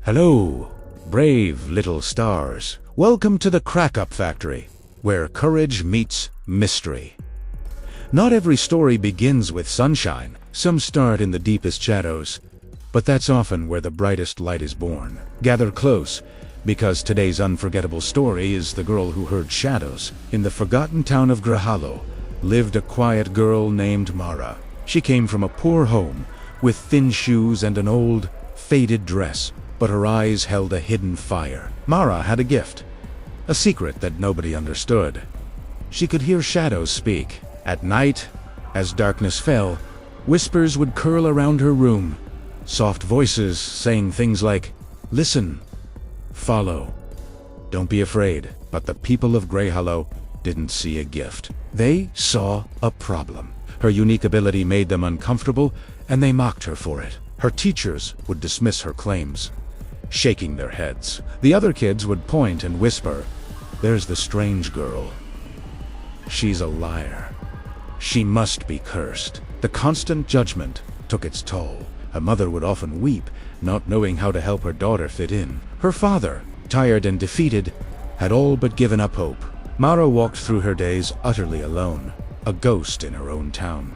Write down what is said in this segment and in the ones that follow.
Hello, brave little stars. Welcome to the Crackup Factory, where courage meets mystery. Not every story begins with sunshine. Some start in the deepest shadows. But that's often where the brightest light is born. Gather close, because today's unforgettable story is the girl who heard shadows. In the forgotten town of Grahalo lived a quiet girl named Mara. She came from a poor home, with thin shoes and an old, faded dress, but her eyes held a hidden fire. Mara had a gift, a secret that nobody understood. She could hear shadows speak. At night, as darkness fell, whispers would curl around her room, soft voices saying things like, "Listen, follow, don't be afraid." But the people of Greyhollow didn't see a gift. They saw a problem. Her unique ability made them uncomfortable, and they mocked her for it. Her teachers would dismiss her claims, shaking their heads. The other kids would point and whisper, "There's the strange girl. She's a liar. She must be cursed." The constant judgment took its toll. Her mother would often weep, not knowing how to help her daughter fit in. Her father, tired and defeated, had all but given up hope. Mara walked through her days utterly alone, a ghost in her own town.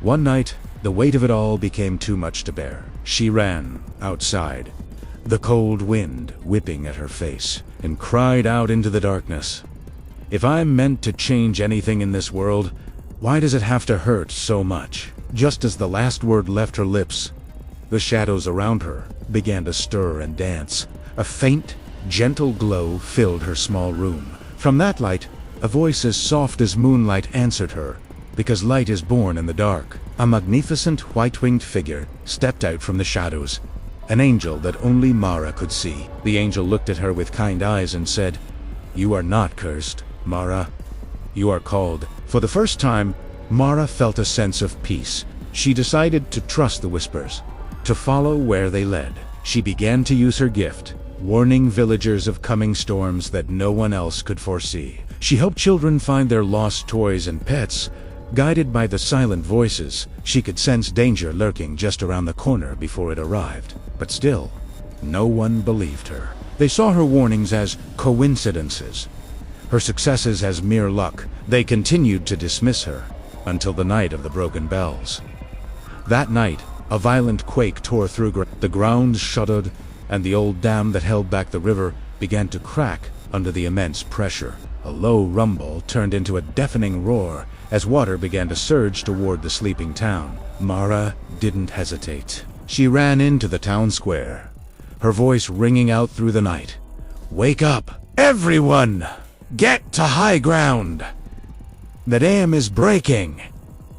One night, the weight of it all became too much to bear. She ran outside, the cold wind whipping at her face, and cried out into the darkness, "If I'm meant to change anything in this world, why does it have to hurt so much?" Just as the last word left her lips, the shadows around her began to stir and dance. A faint, gentle glow filled her small room. From that light, a voice as soft as moonlight answered her, because light is born in the dark. A magnificent white-winged figure stepped out from the shadows, an angel that only Mara could see. The angel looked at her with kind eyes and said, "You are not cursed, Mara. You are called." For the first time, Mara felt a sense of peace. She decided to trust the whispers, to follow where they led. She began to use her gift, warning villagers of coming storms that no one else could foresee. She helped children find their lost toys and pets. Guided by the silent voices, she could sense danger lurking just around the corner before it arrived. But still, no one believed her. They saw her warnings as coincidences, her successes as mere luck. They continued to dismiss her until the night of the broken bells. That night, a violent quake tore through the ground shuddered, and the old dam that held back the river began to crack under the immense pressure. A low rumble turned into a deafening roar as water began to surge toward the sleeping town. Mara didn't hesitate. She ran into the town square, her voice ringing out through the night. "Wake up, everyone! Get to high ground! The dam is breaking!"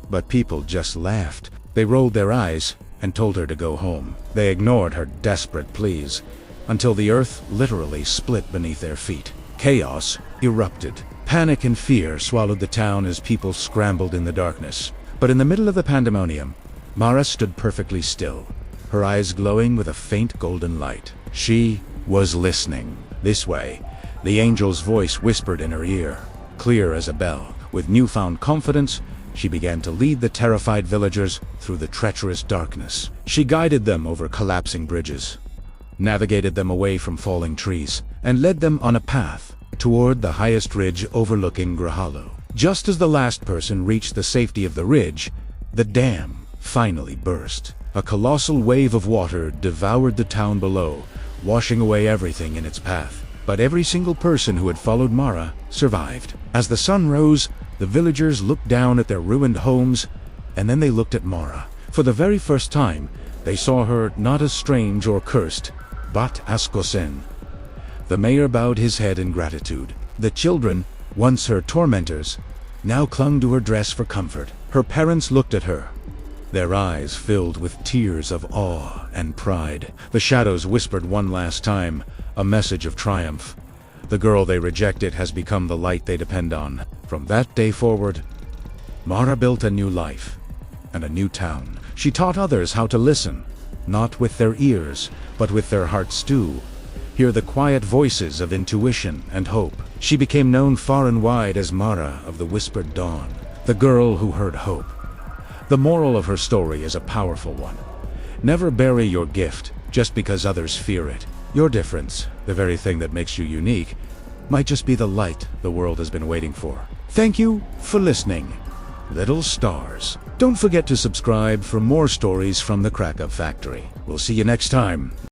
But people just laughed. They rolled their eyes and told her to go home. They ignored her desperate pleas until the earth literally split beneath their feet. Chaos erupted. Panic and fear swallowed the town as people scrambled in the darkness. But in the middle of the pandemonium, Mara stood perfectly still, her eyes glowing with a faint golden light. She was listening. This way, the angel's voice whispered in her ear, clear as a bell. With newfound confidence, she began to lead the terrified villagers through the treacherous darkness. She guided them over collapsing bridges, navigated them away from falling trees, and led them on a path toward the highest ridge overlooking Grahalo. Just as the last person reached the safety of the ridge, the dam finally burst. A colossal wave of water devoured the town below, washing away everything in its path. But every single person who had followed Mara survived. As the sun rose, the villagers looked down at their ruined homes, and then they looked at Mara. For the very first time, they saw her not as strange or cursed, but as Kosen. The mayor bowed his head in gratitude. The children, once her tormentors, now clung to her dress for comfort. Her parents looked at her, their eyes filled with tears of awe and pride. The shadows whispered one last time, a message of triumph. The girl they rejected has become the light they depend on. From that day forward, Mara built a new life and a new town. She taught others how to listen, not with their ears, but with their hearts too. Hear the quiet voices of intuition and hope. She became known far and wide as Mara of the Whispered Dawn, the girl who heard hope. The moral of her story is a powerful one. Never bury your gift, just because others fear it. Your difference, the very thing that makes you unique, might just be the light the world has been waiting for. Thank you for listening, little stars. Don't forget to subscribe for more stories from the Crackup Factory. We'll see you next time.